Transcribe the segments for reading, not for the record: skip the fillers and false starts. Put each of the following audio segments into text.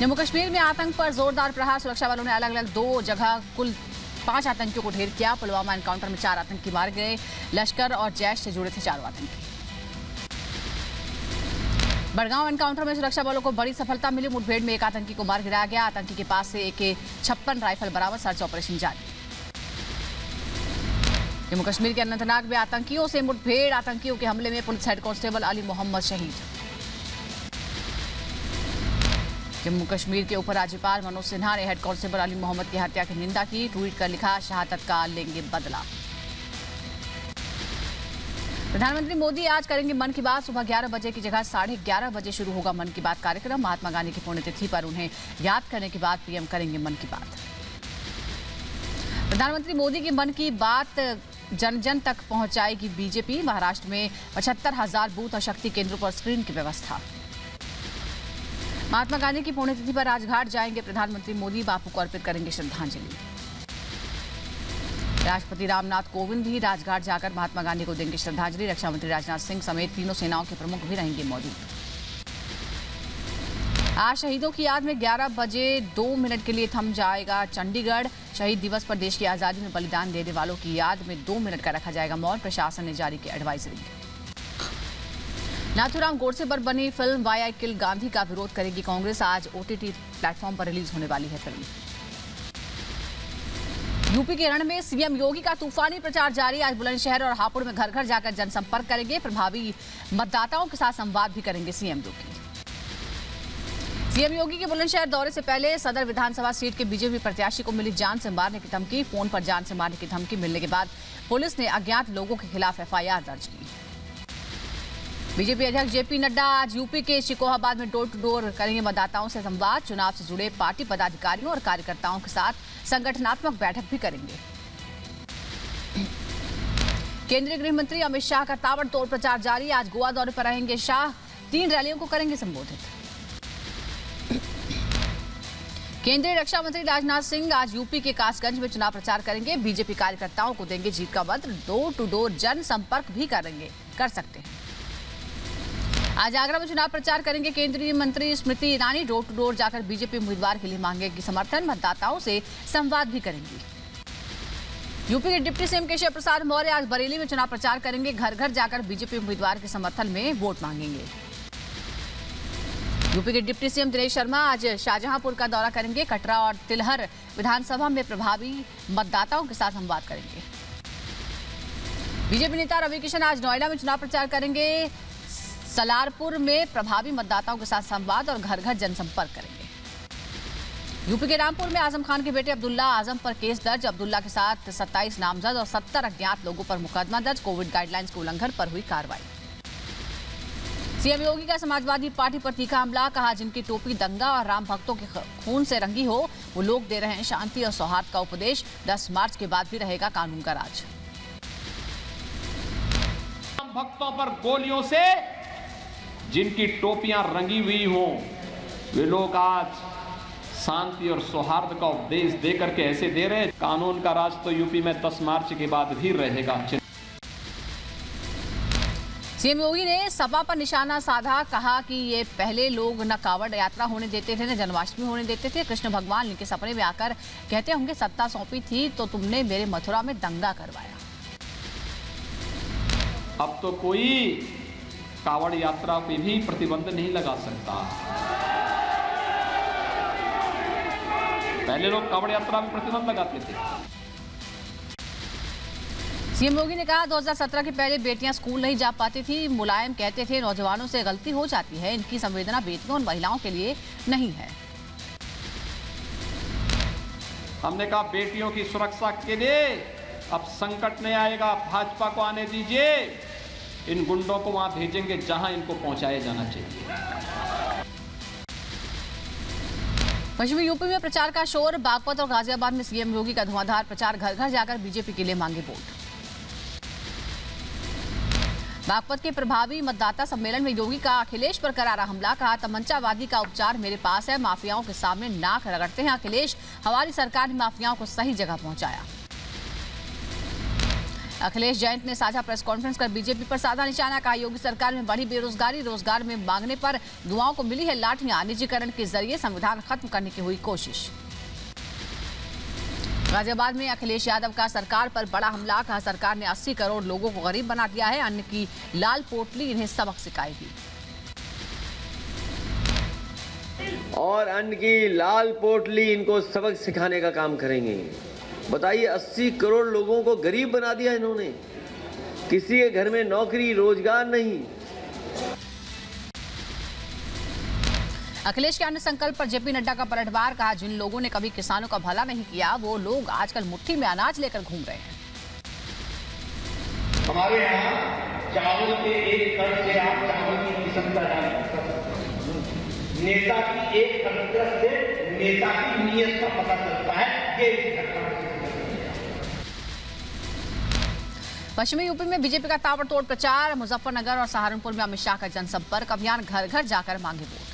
जम्मू कश्मीर में आतंक पर जोरदार प्रहार। सुरक्षा बलों ने अलग अलग 2 जगह कुल 5 आतंकियों को ढेर किया। पुलवामा एनकाउंटर में 4 आतंकी मारे गए। लश्कर और जैश से जुड़े थे 4 आतंकी। बड़गांव एनकाउंटर में सुरक्षा बलों को बड़ी सफलता मिली। मुठभेड़ में 1 आतंकी को मार गिराया गया। आतंकी के पास से AK-56 राइफल बरामद। सर्च ऑपरेशन जारी। जम्मू कश्मीर के अनंतनाग में आतंकियों से मुठभेड़। आतंकियों के हमले में police head constable Ali Mohammad शहीद। जम्मू कश्मीर के उपराज्यपाल मनोज सिन्हा ने हेड कांस्टेबल अली मोहम्मद की हत्या की निंदा की। ट्वीट कर लिखा, शहादत का लेंगे बदला। प्रधानमंत्री मोदी आज करेंगे मन की बात। सुबह 11 बजे की जगह 11:30 बजे शुरू होगा मन की बात कार्यक्रम। महात्मा गांधी की पुण्यतिथि पर उन्हें याद करने के बाद पीएम करेंगे मन की बात। प्रधानमंत्री मोदी की मन की बात जन जन तक पहुंचाएगी बीजेपी। महाराष्ट्र में 75,000 बूथ और शक्ति केंद्रों पर स्क्रीन की व्यवस्था। महात्मा गांधी की पुण्यतिथि पर राजघाट जाएंगे प्रधानमंत्री मोदी। बापू को अर्पित करेंगे श्रद्धांजलि। राष्ट्रपति रामनाथ कोविंद भी राजघाट जाकर महात्मा गांधी को देंगे श्रद्धांजलि। रक्षा मंत्री राजनाथ सिंह समेत तीनों सेनाओं के प्रमुख भी रहेंगे मौजूद। आज शहीदों की याद में 11 बजे 2 मिनट के लिए थम जाएगा चंडीगढ़। शहीद दिवस पर देश की आजादी में बलिदान देने वालों की याद में 2 मिनट का रखा जाएगा मौन। प्रशासन ने जारी की एडवाइजरी। नाथूराम गोडसे पर बनी फिल्म वाई आई किल गांधी का विरोध करेगी कांग्रेस। आज OTT प्लेटफॉर्म पर रिलीज होने वाली है फिल्म। यूपी के रण में सीएम योगी का तूफानी प्रचार जारी। आज बुलंदशहर और हापुड़ में घर घर जाकर जनसंपर्क करेंगे। प्रभावी मतदाताओं के साथ संवाद भी करेंगे सीएम योगी। सीएम योगी के बुलंदशहर दौरे से पहले सदर विधानसभा सीट के बीजेपी प्रत्याशी को मिली जान से मारने की धमकी। फोन पर जान से मारने की धमकी मिलने के बाद पुलिस ने अज्ञात लोगों के खिलाफ FIR दर्ज की। बीजेपी अध्यक्ष JP नड्डा आज यूपी के शिकोहाबाद में डोर टू डोर करेंगे मतदाताओं से संवाद। चुनाव से जुड़े पार्टी पदाधिकारियों और कार्यकर्ताओं के साथ संगठनात्मक बैठक भी करेंगे। केंद्रीय गृह मंत्री अमित शाह का ताबड़तोड़ प्रचार जारी। आज गोवा दौरे पर रहेंगे शाह। 3 रैलियों को करेंगे संबोधित। केंद्रीय रक्षा मंत्री राजनाथ सिंह आज यूपी के कासगंज में चुनाव प्रचार करेंगे। बीजेपी कार्यकर्ताओं को देंगे जीत का मंत्र। डोर टू डोर जन संपर्क भी कर सकते हैं। आज आगरा में चुनाव प्रचार करेंगे केंद्रीय मंत्री Smriti Irani. Door to door जाकर बीजेपी उम्मीदवार के लिए मांगेगी समर्थन। मतदाताओं से संवाद भी करेंगी। यूपी के डिप्टी सीएम केशव प्रसाद मौर्य आज बरेली में चुनाव प्रचार करेंगे। घर घर जाकर बीजेपी उम्मीदवार के समर्थन में वोट मांगेंगे। यूपी के डिप्टी सीएम दिनेश शर्मा आज शाहजहांपुर का दौरा करेंगे। कटरा और तिलहर विधानसभा में प्रभावी मतदाताओं के साथ संवाद करेंगे। बीजेपी नेता रवि किशन आज नोएडा में चुनाव प्रचार करेंगे। सलारपुर में प्रभावी मतदाताओं के साथ संवाद और घर घर जनसंपर्क करेंगे। यूपी के रामपुर में आजम खान के बेटे अब्दुल्ला आजम पर केस दर्ज। अब्दुल्ला के साथ 27 नामजद और 70 अज्ञात लोगों पर मुकदमा दर्ज। कोविड गाइडलाइंस के उल्लंघन पर हुई कार्रवाई। सीएम योगी का समाजवादी पार्टी पर तीखा हमला। कहा, जिनकी टोपी दंगा और राम भक्तों के खून से रंगी हो वो लोग दे रहे हैं शांति और सौहार्द का उपदेश। 10 मार्च के बाद भी रहेगा कानून का राज। राम भक्तों पर गोलियों से जिनकी टोपियां रंगी हुई हों वे लोग आज शांति और सौहार्द का उपदेश दे करके ऐसे दे रहे हैं। कानून का राज तो यूपी में 10 मार्च के बाद भी रहेगा। सीएम योगी ने सपा पर निशाना साधा। कहा कि ये पहले लोग न कावड़ यात्रा होने देते थे न जन्माष्टमी होने देते थे। कृष्ण भगवान इनके सपने में आकर कहते होंगे सत्ता सौंपी थी तो तुमने मेरे मथुरा में दंगा करवाया। अब तो कोई कावड़ यात्रा पे भी प्रतिबंध नहीं लगा सकता। पहले लोग कावड़ यात्रा में प्रतिबंध लगाते थे। सीएम योगी ने कहा, 2017 के पहले बेटियां स्कूल नहीं जा पाती थी। मुलायम कहते थे नौजवानों से गलती हो जाती है। इनकी संवेदना बेटियों और महिलाओं के लिए नहीं है। हमने कहा बेटियों की सुरक्षा के लिए अब संकट नहीं आएगा। भाजपा को आने दीजिए। इन गुंडों को वहां भेजेंगे जहां इनको पहुंचाया जाना चाहिए। पश्चिमी यूपी में प्रचार का शोर। बागपत और गाजियाबाद में सीएम योगी का धुआंधार प्रचार। घर घर जाकर बीजेपी के लिए मांगे वोट। बागपत के प्रभावी मतदाता सम्मेलन में योगी का अखिलेश पर करारा हमला। कहा, तमंचावादी का उपचार मेरे पास है। माफियाओं के सामने नाक रगड़ते हैं अखिलेश। हमारी सरकार ने माफियाओं को सही जगह पहुंचाया। अखिलेश जयंत ने साझा प्रेस कॉन्फ्रेंस कर बीजेपी पर साधा निशाना, कहा योगी सरकार में बढ़ी बेरोजगारी, रोजगार में मांगने पर युवाओं को मिली है लाठियां, निजीकरण के जरिए संविधान खत्म करने की हुई कोशिश। गाजियाबाद में अखिलेश यादव का सरकार पर बड़ा हमला, कहा सरकार ने 80 करोड़ लोगों को गरीब बना दिया है, अन्न की लाल पोटली इन्हें सबक सिखाएगी। और अन्न की लाल पोटली इनको सबक सिखाने का काम करेंगे। बताइए, 80 करोड़ लोगों को गरीब बना दिया इन्होंने, किसी के घर में नौकरी रोजगार नहीं। अखिलेश के अन्य संकल्प पर जेपी नड्डा का पलटवार, कहा जिन लोगों ने कभी किसानों का भला नहीं किया वो लोग आजकल मुट्ठी में अनाज लेकर घूम रहे हैं। हमारे यहाँ चावल के एक कण से आप चावल की किस्म का जान सकते हैं। नेता की एक हरकत से नेता की नीयत का पता चलता है। ये पश्चिमी यूपी में बीजेपी का ताबड़तोड़ प्रचार, मुजफ्फरनगर और सहारनपुर में अमित शाह का जनसंपर्क अभियान, घर घर जाकर मांगे वोट।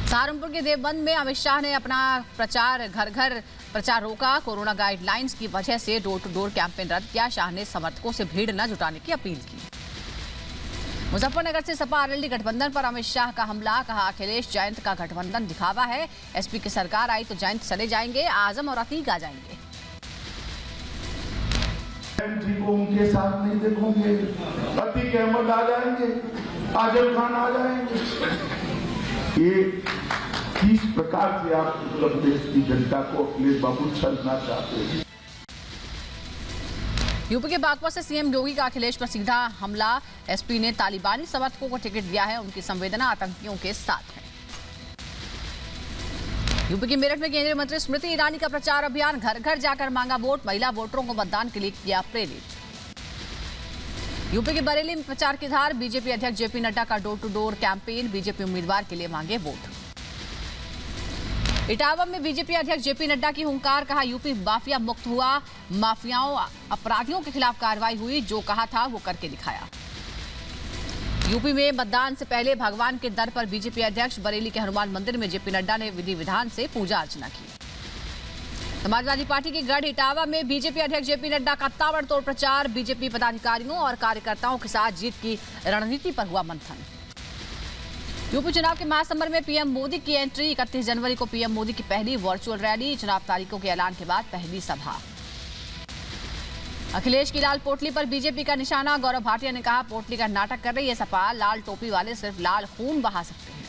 सहारनपुर के देवबंद में अमित शाह ने अपना प्रचार घर घर प्रचार रोका, कोरोना गाइडलाइंस की वजह से डोर टू डोर कैंपेन रद्द किया। शाह ने समर्थकों से भीड़ न जुटाने की अपील की। मुजफ्फरनगर से सपा आरएलडी गठबंधन पर अमित शाह का हमला, कहा अखिलेश जयंत का गठबंधन दिखावा है, एसपी की सरकार आई तो जयंत चले जाएंगे, आजम और अतीक आ जाएंगे। को उनके साथ नहीं देखोगे, अतीक अहमद आ जाएंगे, आजम खान आ जाएंगे। ये किस प्रकार से आप उत्तर प्रदेश की जनता को अखिलेश बाबू छलना चाहते हैं। यूपी के बागपत से सीएम योगी का अखिलेश पर सीधा हमला, एसपी ने तालिबानी समर्थकों को टिकट दिया है, उनकी संवेदना आतंकियों के साथ है। यूपी के मेरठ में केंद्रीय मंत्री स्मृति ईरानी का प्रचार अभियान, घर घर जाकर मांगा वोट, महिला वोटरों को मतदान के लिए किया प्रेरित। यूपी के बरेली में प्रचार की धार, बीजेपी अध्यक्ष जेपी नड्डा का door to door campaign, BJP उम्मीदवार के लिए मांगे वोट। इटावा में बीजेपी अध्यक्ष जेपी नड्डा की हुंकार, कहा यूपी माफिया मुक्त हुआ, माफियाओं अपराधियों के खिलाफ कार्रवाई हुई, जो कहा था वो करके दिखाया। यूपी में मतदान से पहले भगवान के दर पर बीजेपी अध्यक्ष, बरेली के हनुमान मंदिर में जेपी नड्डा ने विधि विधान से पूजा अर्चना की। समाजवादी पार्टी के गढ़ इटावा में बीजेपी अध्यक्ष जेपी नड्डा का ताबड़तोड़ प्रचार, बीजेपी पदाधिकारियों और कार्यकर्ताओं के साथ जीत की रणनीति पर हुआ मंथन। यूपी चुनाव के महासमर में पीएम मोदी की एंट्री, 31 जनवरी को पीएम मोदी की पहली वर्चुअल रैली, चुनाव तारीखों के ऐलान के बाद पहली सभा। अखिलेश की लाल पोटली पर बीजेपी का निशाना, गौरव भाटिया ने कहा पोटली का नाटक कर रही है सपा, लाल टोपी वाले सिर्फ लाल खून बहा सकते हैं।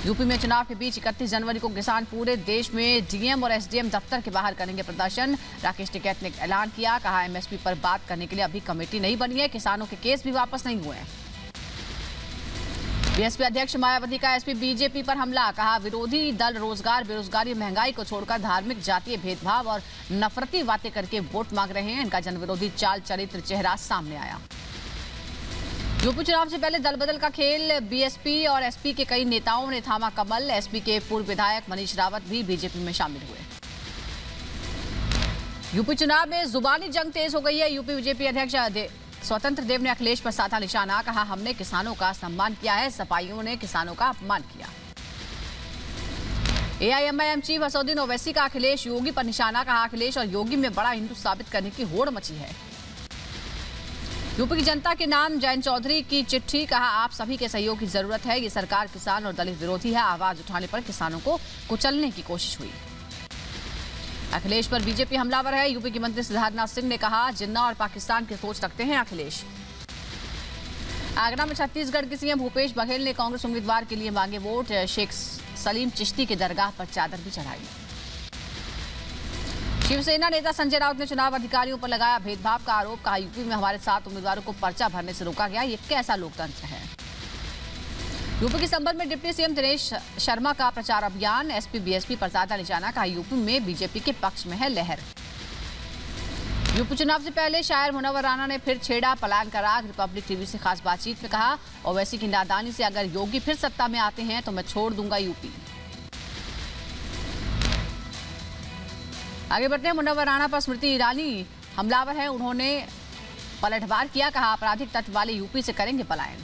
यूपी में चुनाव के बीच 31 जनवरी को किसान पूरे देश में डीएम और एसडीएम दफ्तर के बाहर करेंगे प्रदर्शन, राकेश टिकैत ने ऐलान किया, कहा एमएसपी पर बात करने के लिए अभी कमेटी नहीं बनी है, किसानों के केस भी वापस नहीं हुए हैं। बीएसपी अध्यक्ष मायावती का एसपी बीजेपी पर हमला, कहा विरोधी दल रोजगार, बेरोजगारी, महंगाई को छोड़कर धार्मिक, जातीय भेदभाव और नफरती बातें करके वोट मांग रहे हैं, इनका जनविरोधी चाल चरित्र चेहरा सामने आया। यूपी चुनाव से पहले दल बदल का खेल, बीएसपी और एसपी के कई नेताओं ने थामा कमल, एसपी के पूर्व विधायक मनीष रावत भी बीजेपी में शामिल हुए। यूपी चुनाव में जुबानी जंग तेज हो गई है, यूपी बीजेपी अध्यक्ष स्वतंत्र देव ने अखिलेश पर साधा निशाना, कहा हमने किसानों का सम्मान किया है, सपाइयों ने किसानों का अपमान किया। एआईएमआईएम चीफ असदुद्दीन ओवैसी का अखिलेश योगी पर निशाना, कहा अखिलेश और योगी में बड़ा हिंदू साबित करने की होड़ मची है। यूपी की जनता के नाम जयंत चौधरी की चिट्ठी, कहा आप सभी के सहयोग की जरूरत है, ये सरकार किसान और दलित विरोधी है, आवाज उठाने पर किसानों को कुचलने की कोशिश हुई। अखिलेश पर बीजेपी हमलावर है, यूपी के मंत्री सिद्धार्थनाथ सिंह ने कहा जिन्ना और पाकिस्तान की सोच रखते हैं अखिलेश। आगरा में छत्तीसगढ़ के सीएम भूपेश बघेल ने कांग्रेस उम्मीदवार के लिए मांगे वोट, शेख सलीम चिश्ती के दरगाह पर चादर भी चढ़ाई। शिवसेना नेता संजय राउत ने चुनाव अधिकारियों पर लगाया भेदभाव का आरोप, कहा यूपी में हमारे 7 उम्मीदवारों को पर्चा भरने से रोका गया, ये कैसा लोकतंत्र है। यूपी के संबंध में डिप्टी सीएम दिनेश शर्मा का प्रचार अभियान, एसपी बीएसपी पर साधा निशाना, कहा यूपी में बीजेपी के पक्ष में है लहर। यूपी चुनाव से पहले शायर मुनव्वर राणा ने फिर छेड़ा पलायन का राग, रिपब्लिक टीवी से खास बातचीत में कहा ओवैसी की नादानी से अगर योगी फिर सत्ता में आते हैं तो मैं छोड़ दूंगा यूपी। आगे बढ़ते हैं, मुनव्वर राणा पर स्मृति ईरानी हमलावर है, उन्होंने पलटवार किया, कहा आपराधिक तत्व वाले यूपी से करेंगे पलायन।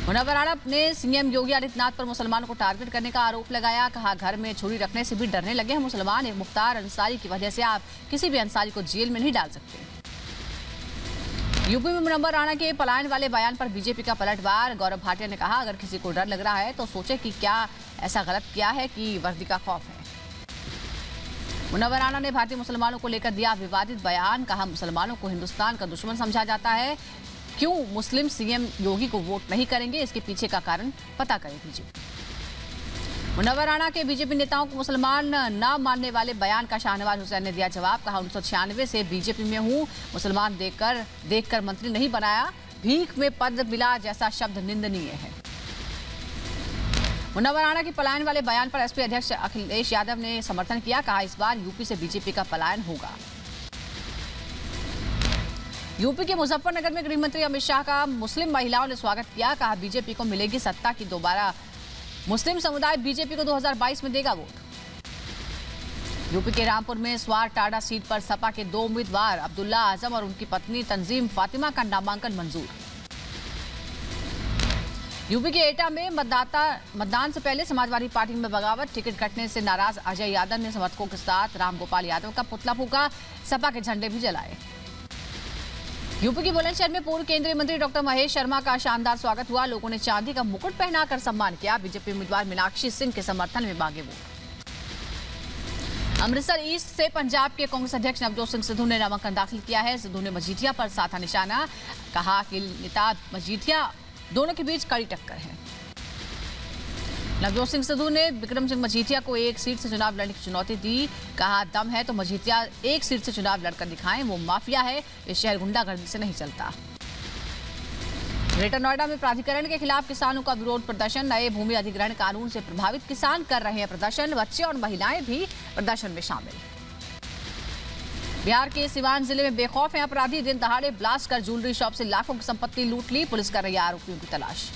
मुनव्वर राणा ने सीएम योगी आदित्यनाथ पर मुसलमानों को टारगेट करने का आरोप लगाया। कहा, घर में छुरी रखने से भी डरने लगे हैं मुसलमान। एक मुख्तार अंसारी की वजह से आप किसी भी अंसारी को जेल में नहीं डाल सकते। यूपी में मुनव्वर राणा के पलायन वाले बयान पर बीजेपी का पलटवार। गौरव भाटिया ने कहा, अगर किसी को डर लग रहा है तो सोचे कि क्या ऐसा गलत किया है कि वर्दी का खौफ है। मुनव्वर राणा ने भारतीय मुसलमानों को लेकर दिया विवादित बयान। कहा, मुसलमानों को हिंदुस्तान का दुश्मन समझा जाता है। क्यों मुस्लिम सीएम योगी को वोट नहीं करेंगे, इसके पीछे का कारण पता करें बीजेपी। मुनव्वर राणा के बीजेपी नेताओं को मुसलमान न मानने वाले बयान का शाहनवाज हुसैन ने दिया जवाब। कहा, 1996 से बीजेपी में हूं, मुसलमान देखकर मंत्री नहीं बनाया। भीख में पद मिला जैसा शब्द निंदनीय है। मुनव्वर राणा के पलायन वाले बयान पर एसपी अध्यक्ष अखिलेश यादव ने समर्थन किया। कहा, इस बार यूपी से बीजेपी का पलायन होगा। यूपी के मुजफ्फरनगर में गृह मंत्री अमित शाह का मुस्लिम महिलाओं ने स्वागत किया। कहा, बीजेपी को मिलेगी सत्ता की दोबारा। मुस्लिम समुदाय बीजेपी को 2022 में देगा वोट। यूपी के रामपुर में स्वार टाडा सीट पर सपा के 2 उम्मीदवार अब्दुल्ला आजम और उनकी पत्नी तंजीम फातिमा का नामांकन मंजूर। यूपी के एटा में मतदान से पहले समाजवादी पार्टी में बगावत। टिकट कटने से नाराज अजय यादव ने समर्थकों के साथ रामगोपाल यादव का पुतला फूंका। सपा के झंडे भी जलाए। यूपी के बुलंदशहर में पूर्व केंद्रीय मंत्री डॉक्टर महेश शर्मा का शानदार स्वागत हुआ। लोगों ने चांदी का मुकुट पहनाकर सम्मान किया। बीजेपी उम्मीदवार मीनाक्षी सिंह के समर्थन में मांगे वोट। अमृतसर ईस्ट से पंजाब के कांग्रेस अध्यक्ष नवजोत सिंह सिद्धू ने नामांकन दाखिल किया है। सिद्धू ने मजीठिया पर साधा निशाना। कहा कि नेता मजीठिया दोनों के बीच कड़ी टक्कर है। नवजोत सिंह सिद्धू ने विक्रम सिंह मजीठिया को एक सीट से चुनाव लड़ने की चुनौती दी। कहा, दम है तो मजीठिया एक सीट से चुनाव लड़कर दिखाएं। वो माफिया है, इस शहर गुंडागर्दी से नहीं चलता। ग्रेटर नोएडा में प्राधिकरण के खिलाफ किसानों का विरोध प्रदर्शन। नए भूमि अधिग्रहण कानून से प्रभावित किसान कर रहे हैं प्रदर्शन। बच्चे और महिलाएं भी प्रदर्शन में शामिल। बिहार के सिवान जिले में बेखौफ हैं अपराधी। दिन दहाड़े ब्लास्ट कर ज्वेलरी शॉप से लाखों की संपत्ति लूट ली। पुलिस कर रही है आरोपियों की तलाश।